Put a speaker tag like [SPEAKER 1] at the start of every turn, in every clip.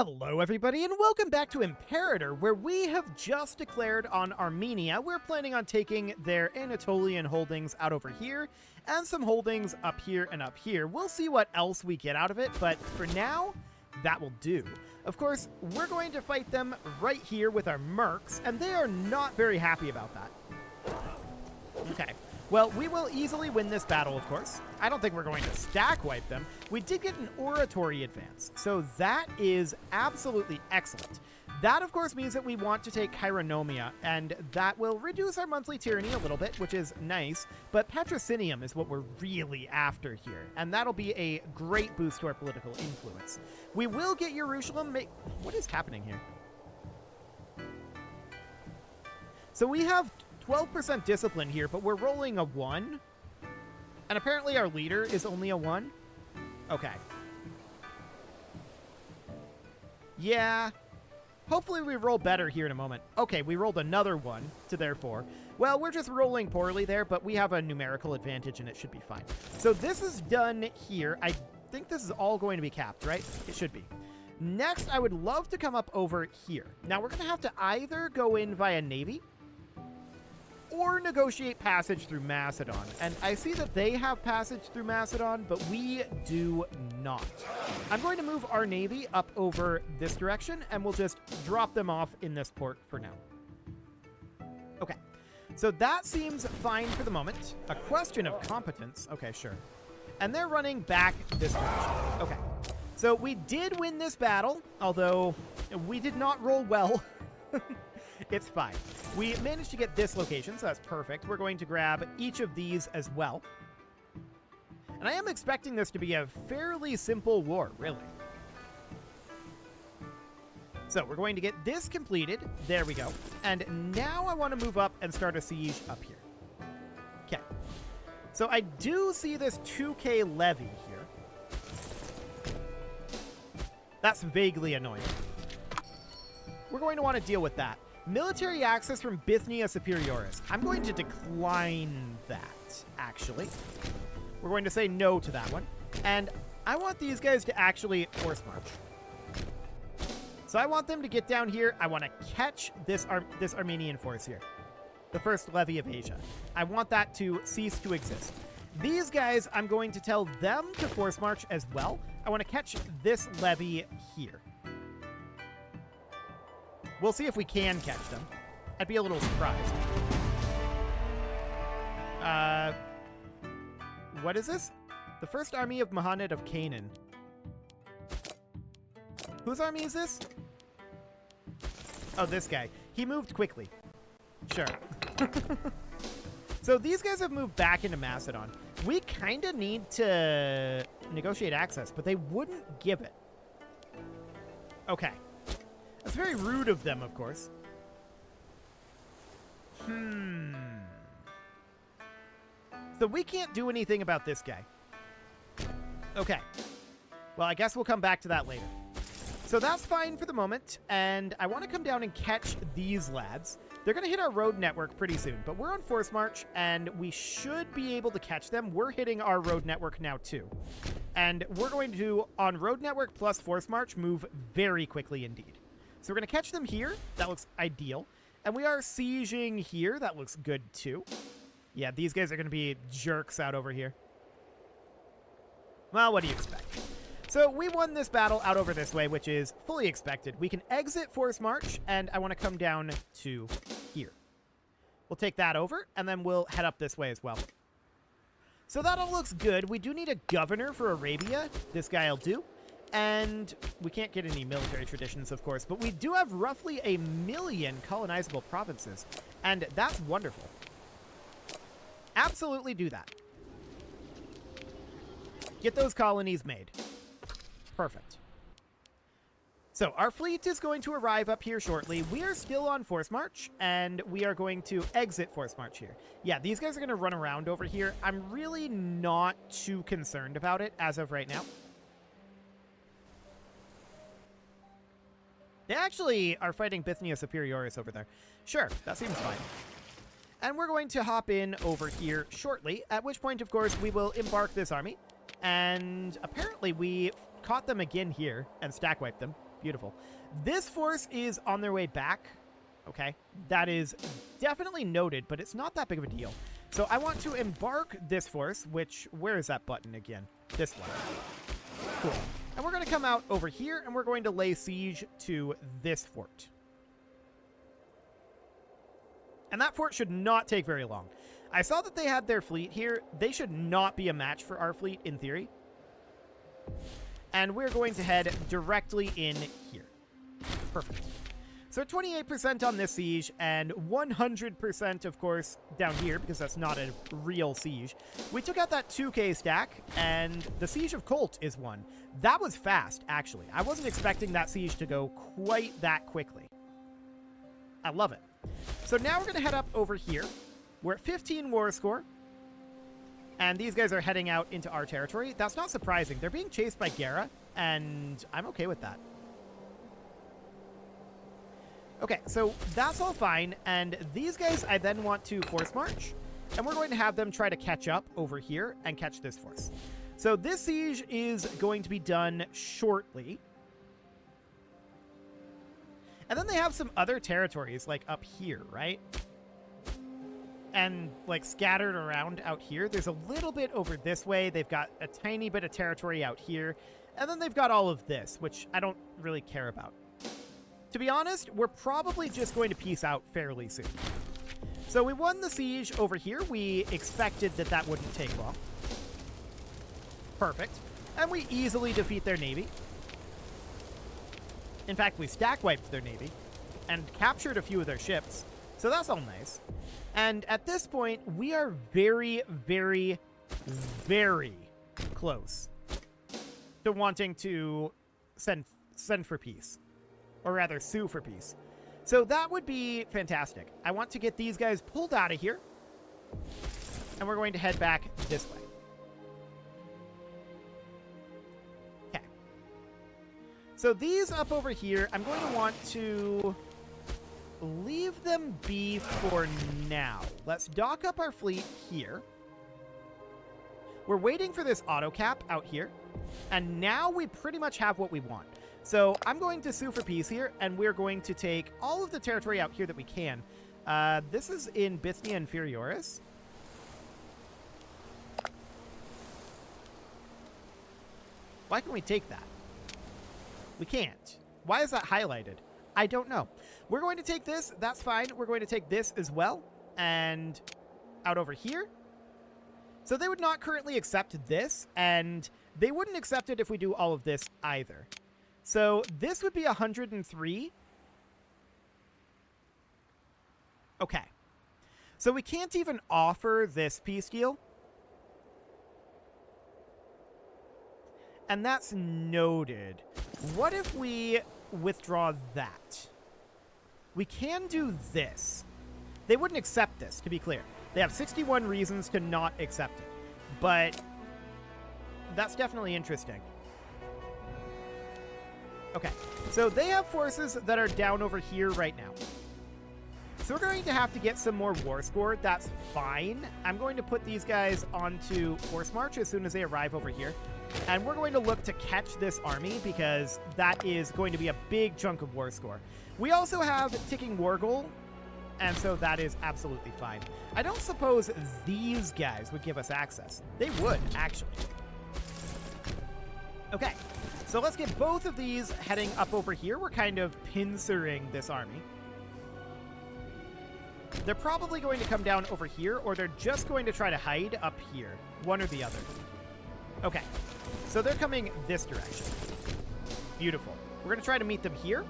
[SPEAKER 1] Hello everybody and welcome back to Imperator, where we have just declared on Armenia. We're planning on taking their Anatolian holdings out over here, and some holdings up here and up here. We'll see what else we get out of it, but for now, that will do. Of course, we're going to fight them right here with our mercs, and they are not very happy about that. Okay. Well, we will easily win this battle, of course. I don't think we're going to stack wipe them. We did get an oratory advance, so that is absolutely excellent. That, of course, means that we want to take Chironomia, and that will reduce our monthly tyranny a little bit, which is nice, but Patrocinium is what we're really after here, and that'll be a great boost to our political influence. We will get Jerusalem. What is happening here? So we have 12% discipline here, but we're rolling a 1. And apparently our leader is only a 1. Okay. Yeah. Hopefully we roll better here in a moment. Okay, we rolled another 1 to their 4. Well, we're just rolling poorly there, but we have a numerical advantage and it should be fine. So this is done here. I think this is all going to be capped, right? It should be. Next, I would love to come up over here. Now, we're going to have to either go in via Navy or negotiate passage through Macedon. And I see that they have passage through Macedon, but we do not. I'm going to move our Navy up over this direction, and we'll just drop them off in this port for now. Okay, so that seems fine for the moment. A question of competence. Okay, sure. And they're running back this direction. Okay, so we did win this battle, although we did not roll well. It's fine. We managed to get this location, so that's perfect. We're going to grab each of these as well. And I am expecting this to be a fairly simple war, really. So we're going to get this completed. There we go. And now I want to move up and start a siege up here. Okay. So I do see this 2K levy here. That's vaguely annoying. We're going to want to deal with that. Military access from Bithynia Superioris. I'm going to decline that, actually. We're going to say no to that one. And I want these guys to actually force march. So I want them to get down here. I want to catch this Armenian force here. The first levy of Asia. I want that to cease to exist. These guys, I'm going to tell them to force march as well. I want to catch this levy here. We'll see if we can catch them. I'd be a little surprised. What is this? The first army of Muhammad of Canaan. Whose army is this? Oh, this guy. He moved quickly. Sure. So these guys have moved back into Macedon. We kind of need to negotiate access, but they wouldn't give it. Okay. That's very rude of them, of course. So we can't do anything about this guy. Okay. Well, I guess we'll come back to that later. So that's fine for the moment, and I want to come down and catch these lads. They're going to hit our road network pretty soon, but we're on force march, and we should be able to catch them. We're hitting our road network now, too. And we're going to, on road network plus force march, move very quickly indeed. So we're going to catch them here. That looks ideal. And we are sieging here. That looks good, too. Yeah, these guys are going to be jerks out over here. Well, what do you expect? So we won this battle out over this way, which is fully expected. We can exit force march, and I want to come down to here. We'll take that over, and then we'll head up this way as well. So that all looks good. We do need a governor for Arabia. This guy will do. And we can't get any military traditions, of course, but we do have roughly 1 million colonizable provinces, and that's wonderful. Absolutely do that. Get those colonies made. Perfect. So our fleet is going to arrive up here shortly. We are still on force march, and we are going to exit force march here. Yeah, these guys are going to run around over here. I'm really not too concerned about it as of right now. They actually are fighting Bithynia Superioris over there. Sure, that seems fine. And we're going to hop in over here shortly, at which point, of course, we will embark this army. And apparently we caught them again here and stack wiped them. Beautiful. This force is on their way back. Okay. That is definitely noted, but it's not that big of a deal. So I want to embark this force, which, where is that button again? This one. Cool. And we're going to come out over here, and we're going to lay siege to this fort. And that fort should not take very long. I saw that they had their fleet here. They should not be a match for our fleet, in theory. And we're going to head directly in here. Perfect. So 28% on this siege, and 100%, of course, down here, because that's not a real siege. We took out that 2k stack, and the Siege of Colt is one. That was fast, actually. I wasn't expecting that siege to go quite that quickly. I love it. So now we're going to head up over here. We're at 15 war score, and these guys are heading out into our territory. That's not surprising. They're being chased by Gera, and I'm okay with that. Okay, so that's all fine, and these guys I then want to force march, and we're going to have them try to catch up over here and catch this force. So this siege is going to be done shortly. And then they have some other territories, like up here, right? And like scattered around out here. There's a little bit over this way. They've got a tiny bit of territory out here. And then they've got all of this, which I don't really care about. To be honest, we're probably just going to peace out fairly soon. So we won the siege over here. We expected that that wouldn't take long. Perfect. And we easily defeat their navy. In fact, we stack wiped their navy and captured a few of their ships. So that's all nice. And at this point, we are very, very, very close to wanting to send for peace. Or rather, sue for peace. So that would be fantastic. I want to get these guys pulled out of here. And we're going to head back this way. Okay. So these up over here, I'm going to want to leave them be for now. Let's dock up our fleet here. We're waiting for this auto cap out here. And now we pretty much have what we want. So I'm going to sue for peace here, and we're going to take all of the territory out here that we can. This is in Bithynia Inferioris. Why can we take that? We can't. Why is that highlighted? I don't know. We're going to take this. That's fine. We're going to take this as well. And out over here. So they would not currently accept this, and they wouldn't accept it if we do all of this either. So this would be 103. Okay. So we can't even offer this peace deal. And that's noted. What if we withdraw that? We can do this. They wouldn't accept this, to be clear. They have 61 reasons to not accept it. But that's definitely interesting. Okay, so they have forces that are down over here right now. So we're going to have to get some more war score. That's fine. I'm going to put these guys onto force march as soon as they arrive over here. And we're going to look to catch this army because that is going to be a big chunk of war score. We also have ticking war goal, and so that is absolutely fine. I don't suppose these guys would give us access. They would, actually. Okay. So let's get both of these heading up over here. We're kind of pincering this army. They're probably going to come down over here, or they're just going to try to hide up here. One or the other. Okay. So they're coming this direction. Beautiful. We're going to try to meet them here.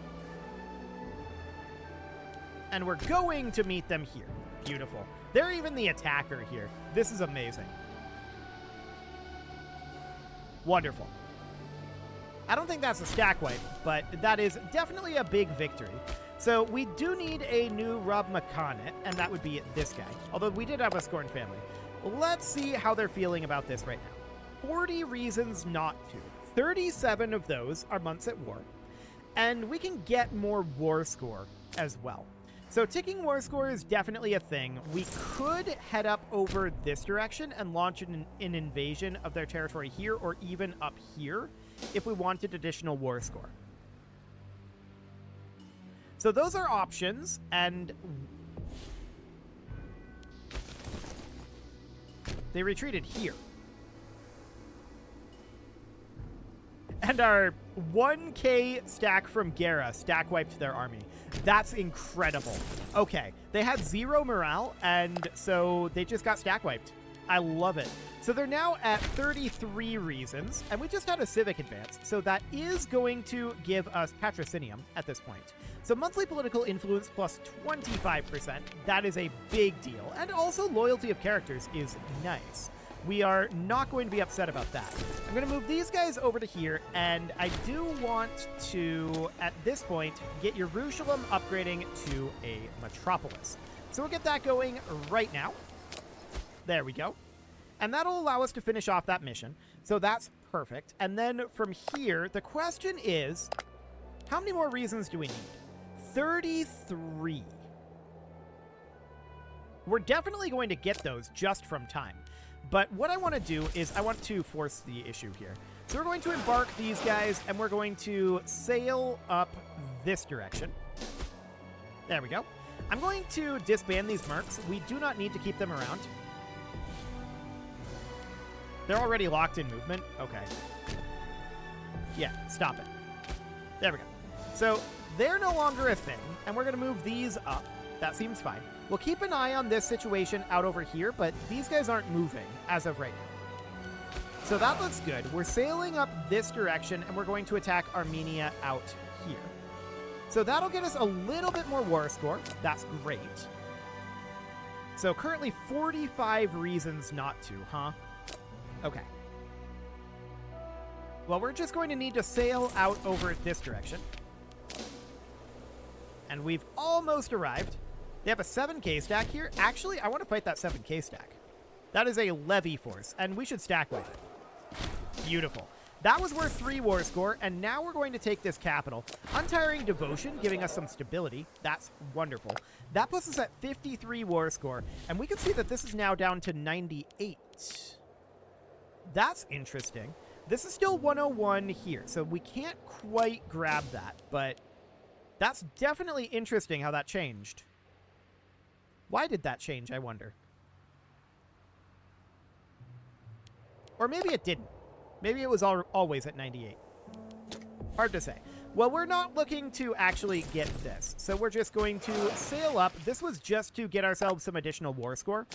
[SPEAKER 1] And we're going to meet them here. Beautiful. They're even the attacker here. This is amazing. Wonderful. I don't think that's a stack wipe, but that is definitely a big victory. So we do need a new Rob McConnett, and that would be this guy. Although we did have a Scorn family. Let's see how they're feeling about this right now. 40 reasons not to. 37 of those are months at war. And we can get more war score as well. So ticking war score is definitely a thing. We could head up over this direction and launch an invasion of their territory here, or even up here, if we wanted additional war score. So those are options, and they retreated here. And our 1k stack from Gera stack wiped their army. That's incredible. Okay, they had 0 morale, and so they just got stack wiped. I love it. So they're now at 33 reasons, and we just had a civic advance, so that is going to give us patrocinium at this point. So monthly political influence plus 25%, that is a big deal. And also loyalty of characters is nice. We are not going to be upset about that. I'm going to move these guys over to here, and I do want to, at this point, get Jerusalem upgrading to a metropolis. So we'll get that going right now. There we go. And that'll allow us to finish off that mission. So that's perfect. And then from here, the question is, how many more reasons do we need? 33. We're definitely going to get those just from time. But what I want to do is I want to force the issue here. So we're going to embark these guys, and we're going to sail up this direction. There we go. I'm going to disband these mercs. We do not need to keep them around. They're already locked in movement. Okay. Yeah, stop it. There we go. So they're no longer a thing, and we're going to move these up. That seems fine. We'll keep an eye on this situation out over here, but these guys aren't moving as of right now. So that looks good. We're sailing up this direction, and we're going to attack Armenia out here. So that'll get us a little bit more war score. That's great. So currently 45 reasons not to, huh? Okay. Well, we're just going to need to sail out over this direction. And we've almost arrived. They have a 7k stack here. Actually, I want to fight that 7k stack. That is a levy force, and we should stack with it. Beautiful. That was worth 3 war score, and now we're going to take this capital. Untiring Devotion, giving us some stability. That's wonderful. That puts us at 53 war score, and we can see that this is now down to 98. That's interesting. This is still 101 here, so we can't quite grab that, but that's definitely interesting how that changed. Why did that change, I wonder? Or maybe it didn't. Maybe it was always at 98. Hard to say. Well, we're not looking to actually get this, so we're just going to sail up. This was just to get ourselves some additional war score,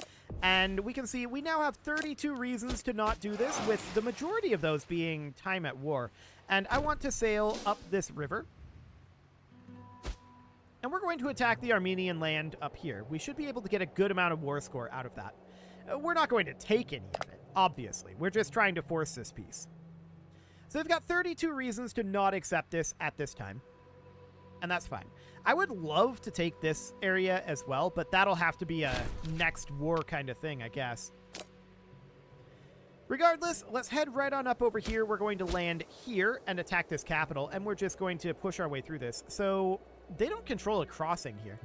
[SPEAKER 1] and we can see we now have 32 reasons to not do this, with the majority of those being time at war. And I want to sail up this river, and we're going to attack the Armenian land up here. We should be able to get a good amount of war score out of that. We're not going to take any of it, obviously. We're just trying to force this piece. So we've got 32 reasons to not accept this at this time, and that's fine. I would love to take this area as well, but that'll have to be a next war kind of thing, I guess. Regardless, let's head right on up over here. We're going to land here and attack this capital, and we're just going to push our way through this. So they don't control a crossing here.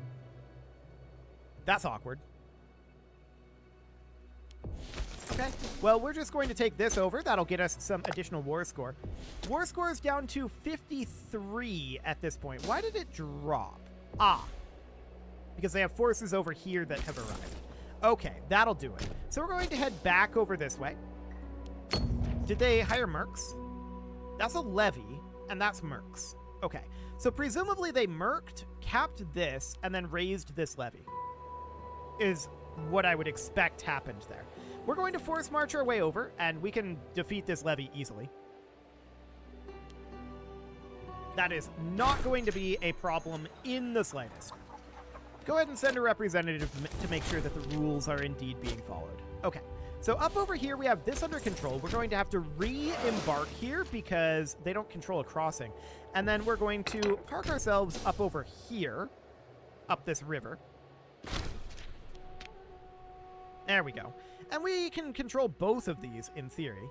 [SPEAKER 1] That's awkward. Okay, well, we're just going to take this over. That'll get us some additional war score. War score is down to 53 at this point. Why did it drop? Ah, because they have forces over here that have arrived. Okay, that'll do it. So we're going to head back over this way. Did they hire mercs? That's a levy, and that's mercs. Okay, so presumably they merked, capped this, and then raised this levy. Is what I would expect happened there. We're going to force march our way over, and we can defeat this levy easily. That is not going to be a problem in the slightest. Go ahead and send a representative to make sure that the rules are indeed being followed. Okay, so up over here we have this under control. We're going to have to re-embark here because they don't control a crossing. And then we're going to park ourselves up over here, up this river. There we go. And we can control both of these in theory.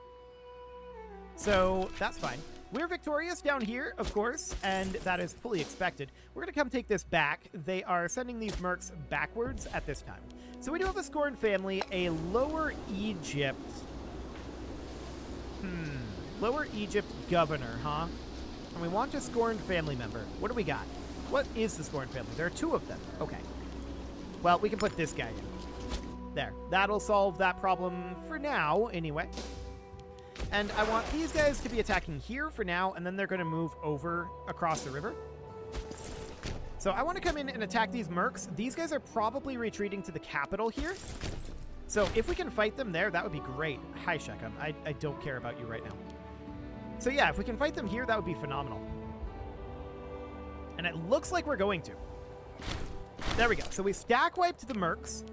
[SPEAKER 1] So that's fine. We're victorious down here, of course, and that is fully expected. We're going to come take this back. They are sending these mercs backwards at this time. So we do have a Scorned family, a Lower Egypt. Lower Egypt governor, huh? And we want a Scorned family member. What do we got? What is the Scorn family? There are 2 of them. Okay. Well, we can put this guy in. There. That'll solve that problem for now, anyway. And I want these guys to be attacking here for now, and then they're going to move over across the river. So I want to come in and attack these mercs. These guys are probably retreating to the capital here. So if we can fight them there, that would be great. Hi, Shechem. I don't care about you right now. So yeah, if we can fight them here, that would be phenomenal. And it looks like we're going to. There we go. So we stack wiped the mercs.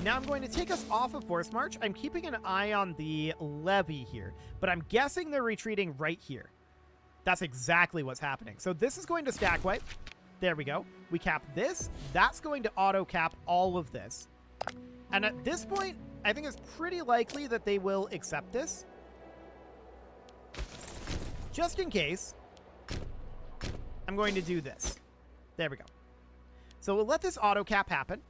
[SPEAKER 1] Now I'm going to take us off of Force March. I'm keeping an eye on the levy here, but I'm guessing they're retreating right here. That's exactly what's happening. So this is going to stack wipe. There we go. We cap this. That's going to auto cap all of this. And at this point, I think it's pretty likely that they will accept this. Just in case, I'm going to do this. There we go. So we'll let this auto cap happen.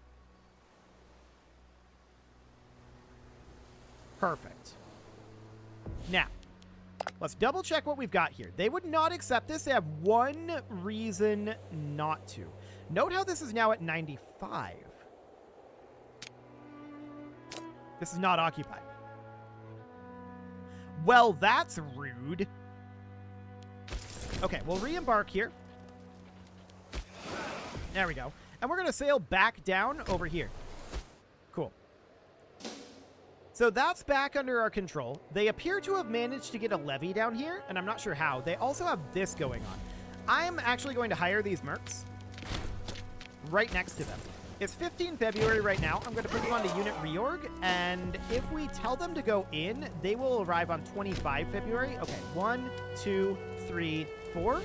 [SPEAKER 1] Perfect. Now, let's double check what we've got here. They would not accept this. They have one reason not to. Note how this is now at 95. This is not occupied. Well, that's rude. Okay, we'll re-embark here. There we go. And we're going to sail back down over here. Cool. So that's back under our control. They appear to have managed to get a levy down here, and I'm not sure how. They also have this going on. I'm actually going to hire these mercs right next to them. It's 15 February right now. I'm going to put them on the unit reorg, and if we tell them to go in, they will arrive on 25 February. Okay, 1, 2, 3, 4.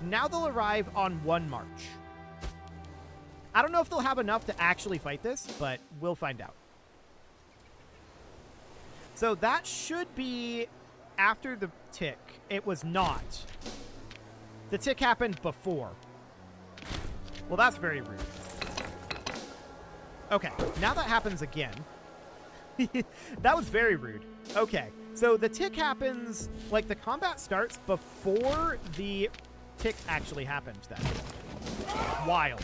[SPEAKER 1] Now they'll arrive on 1 March. I don't know if they'll have enough to actually fight this, but we'll find out. So that should be after the tick. It was not. The tick happened before. Well, that's very rude. Okay, now that happens again. That was very rude. Okay, so the tick happens, like the combat starts before the tick actually happens then. Wild.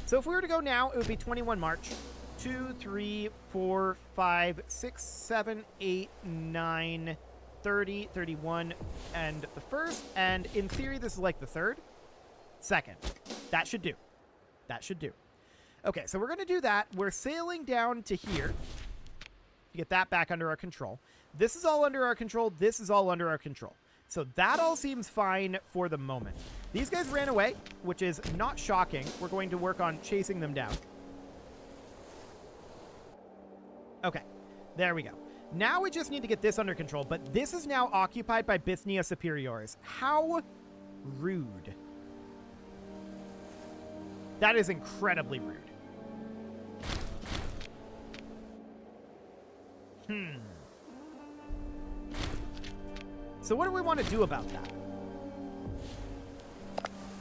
[SPEAKER 1] So if we were to go now, it would be 21 March. 2, 3, 4, 5, 6, 7, 8, 9, 30, 31, and the 1st. And in theory, this is like the 3rd. 2nd. That should do. That should do. Okay, so we're going to do that. We're sailing down to here to get that back under our control. This is all under our control. This is all under our control. So that all seems fine for the moment. These guys ran away, which is not shocking. We're going to work on chasing them down. Okay, there we go. Now we just need to get this under control, but this is now occupied by Bithynia Superiores. How rude. That is incredibly rude. So what do we want to do about that?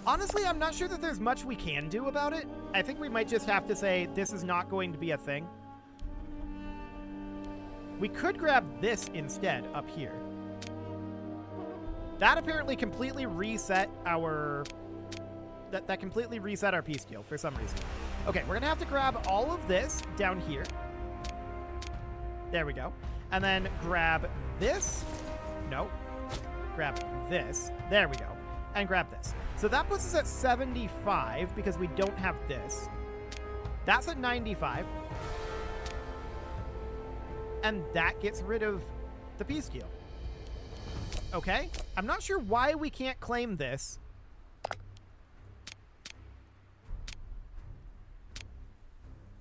[SPEAKER 1] Honestly, I'm not sure that there's much we can do about it. I think we might just have to say this is not going to be a thing. We could grab this instead up here. That apparently completely reset our... That completely reset our peace deal for some reason. Okay, we're going to have to grab all of this down here. There we go. And then grab this. No. Grab this. There we go. And grab this. So that puts us at 75 because we don't have this. That's at 95. And that gets rid of the peace deal. Okay. I'm not sure why we can't claim this.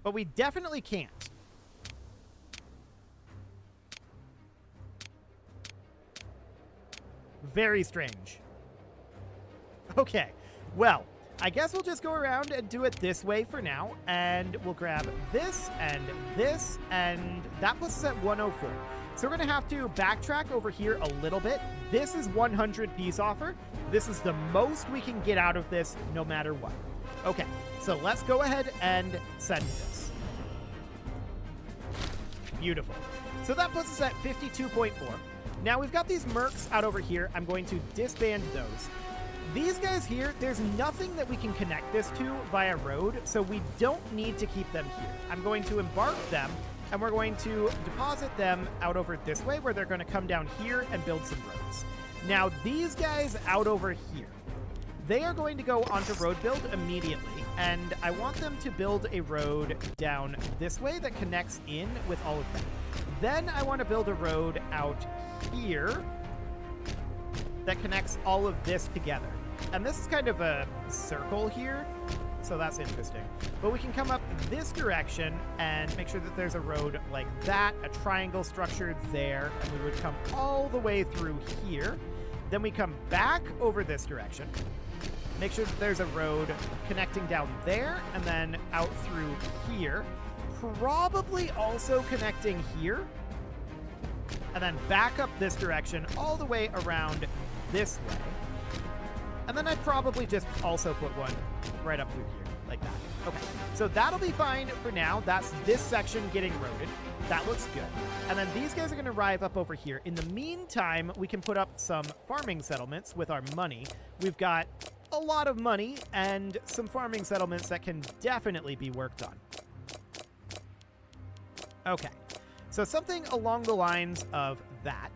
[SPEAKER 1] But we definitely can't. Very strange. Okay, well, I guess we'll just go around and do it this way for now, and we'll grab this, and that puts us at 104. So we're going to have to backtrack over here a little bit. This is 100 peace offer. This is the most we can get out of this no matter what. Okay, so let's go ahead and send this. Beautiful. So that puts us at 52.4. Now we've got these mercs out over here. I'm going to disband those. These guys here, there's nothing that we can connect this to via road, so we don't need to keep them here. I'm going to embark them, and we're going to deposit them out over this way, where they're going to come down here and build some roads. Now, these guys out over here, they are going to go onto road build immediately, and I want them to build a road down this way that connects in with all of them. Then I want to build a road out here that connects all of this together. And this is kind of a circle here, so that's interesting. But we can come up this direction and make sure that there's a road like that, a triangle structure there, and we would come all the way through here. Then we come back over this direction, make sure that there's a road connecting down there, and then out through here, probably also connecting here, and then back up this direction all the way around this way. And then I'd probably just also put one right up through here, like that. Okay, so that'll be fine for now. That's this section getting roaded. That looks good. And then these guys are going to arrive up over here. In the meantime, we can put up some farming settlements with our money. We've got a lot of money and some farming settlements that can definitely be worked on. Okay, so something along the lines of that.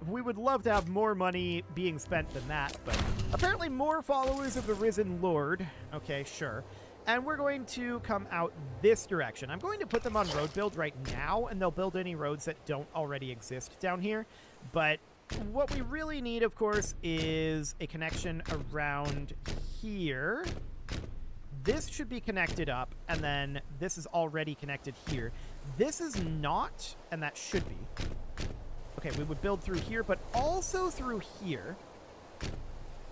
[SPEAKER 1] We would love to have more money being spent than that, but apparently more followers of the Risen Lord. Okay, sure. And we're going to come out this direction. I'm going to put them on road build right now, and they'll build any roads that don't already exist down here. But what we really need, of course, is a connection around here. This should be connected up, and then this is already connected here. This is not, and that should be. Okay, we would build through here, but also through here.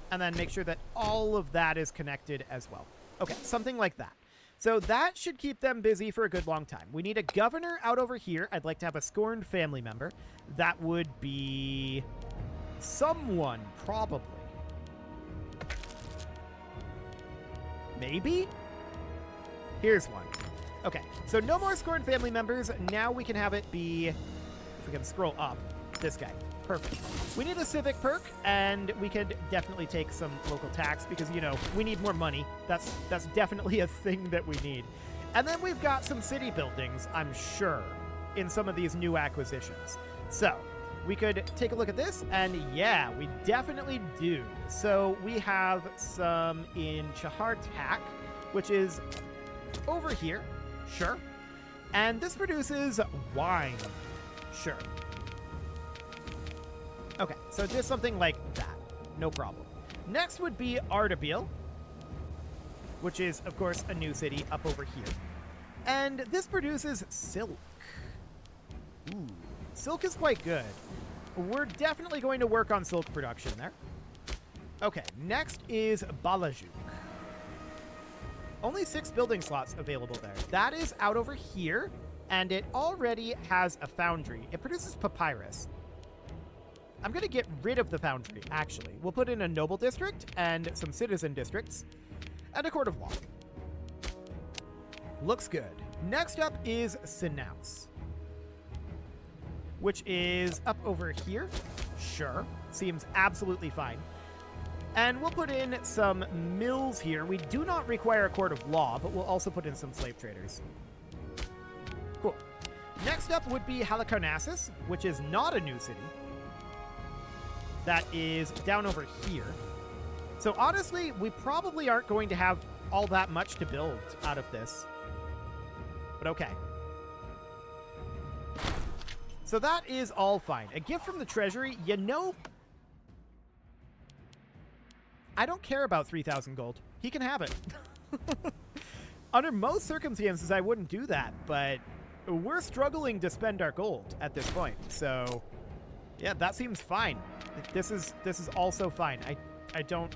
[SPEAKER 1] And then make sure that all of that is connected as well. Okay, something like that. So that should keep them busy for a good long time. We need a governor out over here. I'd like to have a scorned family member. That would be someone, probably. Maybe? Here's one. Okay, so no more scorned family members. Now we can have it be, if we can scroll up, this guy. Perfect. We need a civic perk, and we could definitely take some local tax because, you know, we need more money. That's definitely a thing that we need. And then we've got some city buildings, I'm sure, in some of these new acquisitions. So we could take a look at this, and yeah, we definitely do. So we have some in Chahartak, which is over here. Sure. And this produces wine. Sure. Okay, so just something like that. No problem. Next would be Ardabil, which is, of course, a new city up over here. And this produces silk. Ooh, silk is quite good. We're definitely going to work on silk production there. Okay, next is Balajuk. Only 6 building slots available there. That is out over here, and it already has a foundry. It produces papyrus. I'm going to get rid of the foundry, actually. We'll put in a noble district and some citizen districts and a court of law. Looks good. Next up is Sinaus, which is up over here. Sure. Seems absolutely fine. And we'll put in some mills here. We do not require a court of law, but we'll also put in some slave traders. Cool. Next up would be Halicarnassus, which is not a new city. That is down over here. So honestly, we probably aren't going to have all that much to build out of this. But okay. So that is all fine. A gift from the treasury, you know, I don't care about 3,000 gold. He can have it. Under most circumstances, I wouldn't do that, but we're struggling to spend our gold at this point. So yeah, that seems fine. This is also fine. I don't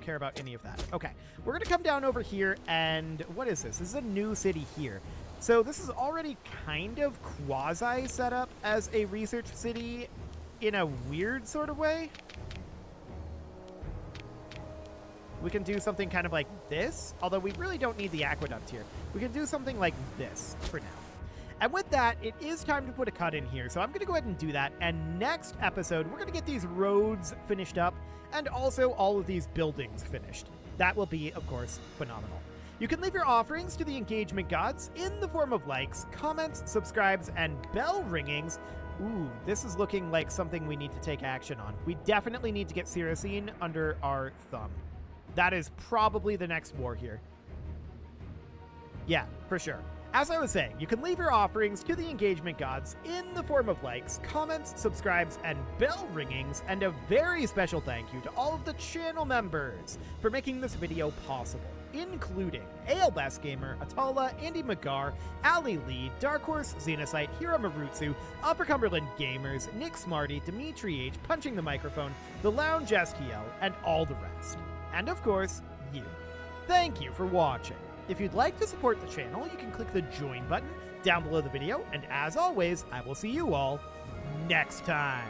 [SPEAKER 1] care about any of that. Okay, we're gonna come down over here, and what is this? This is a new city here. So this is already kind of quasi set up as a research city in a weird sort of way. We can do something kind of like this, although we really don't need the aqueduct here. We can do something like this for now. And with that, it is time to put a cut in here. So I'm going to go ahead and do that. And next episode, we're going to get these roads finished up. and also all of these buildings finished. That will be, of course, phenomenal. You can leave your offerings to the engagement gods in the form of likes, comments, subscribes, and bell ringings. Ooh, this is looking like something we need to take action on. We definitely need to get Siracine under our thumb. That is probably the next war here. Yeah, for sure. As I was saying, you can leave your offerings to the engagement gods in the form of likes, comments, subscribes, and bell ringings, and a very special thank you to all of the channel members for making this video possible, including AL Best Gamer, Atala, Andy McGar, Ali Lee, Dark Horse, Xenocyte, Hiro Marutsu, Upper Cumberland Gamers, Nick Smarty, Dimitri H, Punching the Microphone, The Lounge STL, and all the rest. And of course, you. Thank you for watching. If you'd like to support the channel, you can click the join button down below the video, and as always, I will see you all next time.